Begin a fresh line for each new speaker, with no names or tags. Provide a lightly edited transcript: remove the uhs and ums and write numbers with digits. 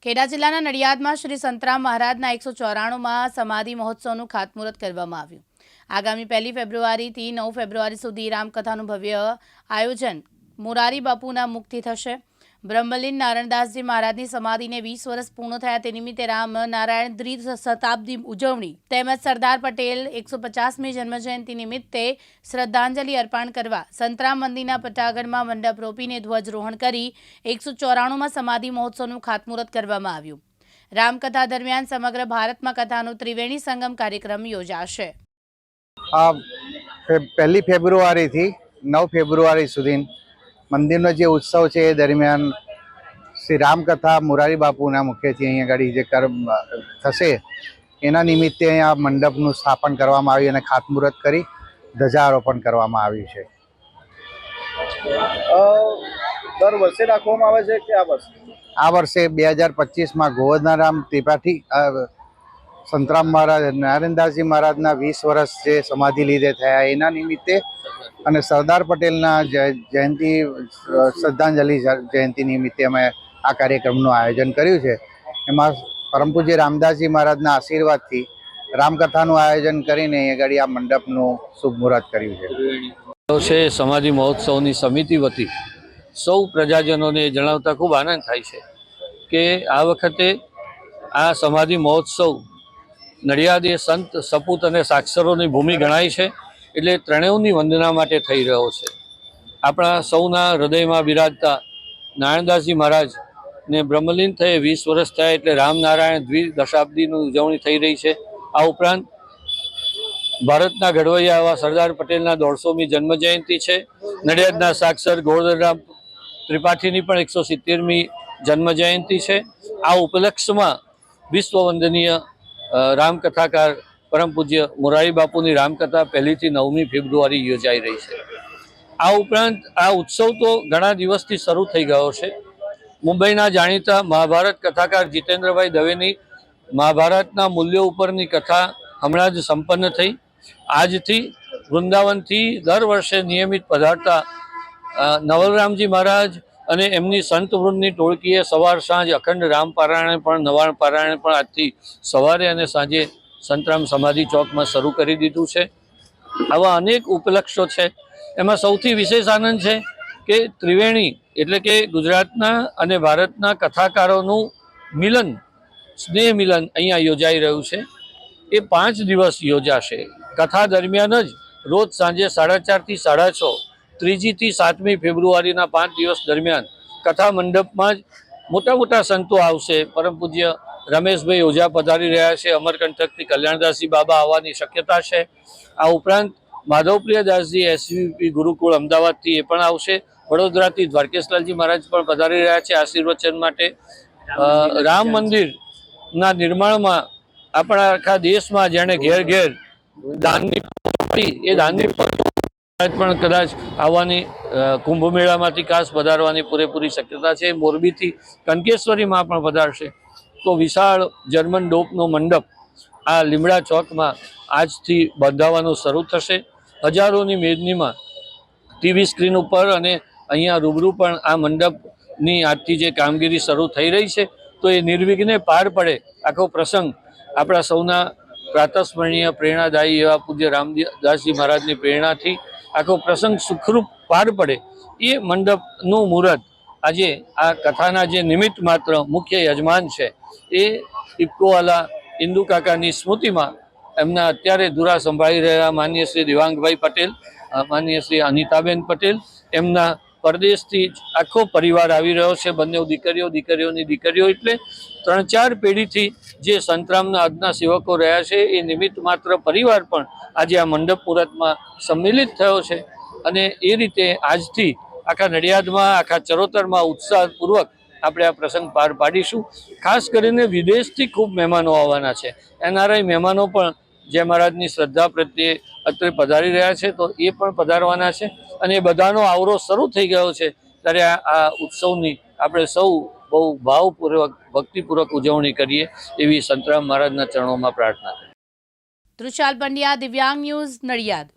ખેડા જિલ્લાના નડિયાદમાં શ્રી સંતરામ મહારાજના 194માં સમાધિ મહોત્સવનું ખાતમુહૂર્ત કરવામાં આવ્યું। આગામી 1 ફેબ્રુઆરીથી 9 ફેબ્રુઆરી સુધી રામકથાનું ભવ્ય આયોજન મોરારી બાપુના મુખથી થશે। બ્રહ્મલીન નારાયણદાસજી મહારાજની સમાધિને 20 વર્ષ પૂર્ણ થયા તે નિમિત્તે રામ નારાયણ દ્વિશતાબ્દી ઉજવણી તેમજ સરદાર પટેલ 150મી જન્મજયંતિ નિમિત્તે શ્રદ્ધાંજલિ અર્પણ કરવા સંતરામ મંદિરના પટાગઢમાં મંડપ રોપીને ધ્વજરોહણ કરી 194માં સમાધિ મહોત્સવનું ખાતમુહૂર્ત કરવામાં આવ્યું। રામકથા દરમિયાન સમગ્ર ભારતમાં કથાનો ત્રિવેણી સંગમ કાર્યક્રમ યોજાશે।
1 ફેબ્રુઆરીથી 9 ફેબ્રુઆરી સુધી મંદિરનો જે ઉત્સવ છે એ દરમિયાન શ્રી રામકથા મોરારી બાપુના મુખ્યથી અહીંયા આગળ જે થશે એના નિમિત્તે અહીંયા મંડપનું સ્થાપન કરવામાં આવ્યું અને ખાતમુહૂર્ત કરી ધ્વજારોપણ કરવામાં આવ્યું છે।
દર વર્ષે રાખવામાં આવે છે કે
આ વર્ષે 2025માં ગોવર્ધનરામ ત્રિપાઠી સંતરામ મહારાજ નારાયણદાસજી મહારાજના 20 વર્ષ જે સમાધિ લીધે થયા એના નિમિત્તે અને સરદાર પટેલના જયંતિ શ્રદ્ધાંજલિ જયંતિ નિમિત્તે અમે આ કાર્યક્રમનું આયોજન કર્યું છે। એમાં પરમ પૂજ્ય રામદાસજી મહારાજના આશીર્વાદથી રામકથાનું આયોજન કરીને આગળ આ મંડપનું શુભ મુહૂર્ત કર્યું
છે। સમાધિ મહોત્સવની સમિતિ વતી સૌ પ્રજાજનોને જણાવતા ખૂબ આનંદ થાય છે કે આ વખતે આ સમાધિ મહોત્સવ નડિયાદ એ સંત સપૂત અને સાક્ષરોની ભૂમિ ગણાય છે, એટલે ત્રણેયની વંદના માટે થઈ રહ્યો છે। આપણા સૌના હૃદયમાં બિરાજતા નારાયણદાસજી મહારાજને બ્રહ્મલીન થયે 20 વર્ષ થયા, એટલે રામનારાયણ દ્વિદશાબ્દીની ઉજવણી થઈ રહી છે। આ ઉપરાંત ભારતના ઘડવૈયા એવા સરદાર પટેલના 150મી જન્મજયંતિ છે। નડિયાદના સાક્ષર ગોવર્ધનરામ ત્રિપાઠીની પણ 170મી જન્મજયંતિ છે। આ ઉપલક્ષમાં વિશ્વવંદનીય રામકથાકાર પરમ પૂજ્ય મોરારી બાપુની રામકથા 1 થી 9મી ફેબ્રુઆરી યોજાઈ રહી છે। આ ઉપરાંત આ ઉત્સવ તો ઘણા દિવસથી શરૂ થઈ ગયો છે। મુંબઈના જાણીતા મહાભારત કથાકાર જીતેન્દ્રભાઈ દવેની મહાભારતના મૂલ્યો ઉપરની કથા હમણાં જ સંપન્ન થઈ। આજથી વૃંદાવનથી દર વર્ષે નિયમિત પધારતા નવલરામજી મહારાજ અને એમની સંતવૃંદની ટોળકીએ સવાર સાંજ અખંડ રામ પારાયણ પણ નવાણ પારાયણ પણ આજથી સવારે અને સાંજે સંતરામ સમાધિ ચોકમાં શરૂ કરી દીધું છે। આવા અનેક ઉપલક્ષો છે। એમાં સૌથી વિશેષ આનંદ છે કે ત્રિવેણી એટલે કે ગુજરાતના અને ભારતના કથાકારોનું મિલન, સ્નેહ મિલન અહીંયા યોજાઈ રહ્યું છે। એ 5 દિવસ યોજાશે। કથા દરમિયાન જ રોજ સાંજે 4:30 થી 6:30, 3જી થી 7મી ફેબ્રુઆરીના 5 દિવસ દરમિયાન કથા મંડપમાં જ મોટા સંતો આવશે। પરમ પૂજ્ય રમેશભાઈ ઓઝા પધારી રહ્યા છે। અમરકંટકથી કલ્યાણદાસજી બાબા આવવાની શક્યતા છે। આ ઉપરાંત માધવપ્રિયદાસજી એસવીપી ગુરુકુળ અમદાવાદથી એ પણ આવશે। વડોદરાથી દ્વારકેશલાલજી મહારાજ પણ પધારી રહ્યા છે આશીર્વચન માટે। રામ મંદિરના નિર્માણમાં આપણા આખા દેશમાં જેણે ઘેર ઘેર દાનની એ દાનની પણ કદાચ આવવાની કુંભ મેળામાંથી ખાસ પધારવાની પૂરેપૂરી શક્યતા છે। મોરબીથી કનકેશ્વરીમાં પણ પધારશે। તો વિશાળ જર્મન ડોપનો મંડપ આ લીમડા ચોકમાં આજથી બંધાવવાનું શરૂ થશે। હજારોની મેદનીમાં ટીવી સ્ક્રીન ઉપર અને અહીંયા રૂબરૂ પણ આ મંડપની આજથી જે કામગીરી શરૂ થઈ રહી છે તો એ નિર્વિઘ્ને પાર પડે આખો પ્રસંગ આપણા સૌના પ્રાતસ્મરણીય પ્રેરણાદાયી એવા પૂજ્ય રામદાસજી મહારાજની પ્રેરણાથી આખો પ્રસંગ સુખરૂપ પાર પડે એ મંડપનું મુહૂર્ત આજે આ કથાના જે નિમિત્ત માત્ર મુખ્ય યજમાન છે એ ઇફકોવાલા ઇન્દુ કાકાની સ્મૃતિમાં એમના અત્યારે ધુરા સંભાળી રહ્યા માનનીય શ્રી દિવાંગભાઈ પટેલ, માનનીય શ્રી અનિતાબેન પટેલ, એમના પરદેશથી આખો પરિવાર આવી રહ્યો છે। બંને દીકરીઓની દીકરીઓ એટલે 3-4 પેઢીથી જે સંતરામના આજના સેવકો રહ્યા છે એ નિમિત્ત માત્ર પરિવાર પણ આજે આ મંડપ મુહૂર્તમાં સંમિલિત થયો છે। અને એ રીતે આજથી આખા નડિયાદમાં આખા ચરોતરમાં ઉત્સાહપૂર્વક આપણે આ પ્રસંગ પાર પાડીશું। ખાસ કરીને વિદેશથી ખૂબ મહેમાનો આવવાના છે। NRI મહેમાનો પણ જય મહારાજની શ્રદ્ધા પ્રત્યે અત્રે પધારી રહ્યા છે તો એ પણ પધારવાના છે। અને એ બધાનો આવરો શરૂ થઈ ગયો છે ત્યારે આ ઉત્સવની આપણે સૌ બહુ ભાવપૂર્વક ભક્તિપૂર્વક ઉજવણી કરીએ એવી સંતરામ મહારાજના ચરણોમાં પ્રાર્થના કરીએ।
તૃષાલ પંડ્યા, દિવ્યાંગ ન્યૂઝ, નડિયાદ।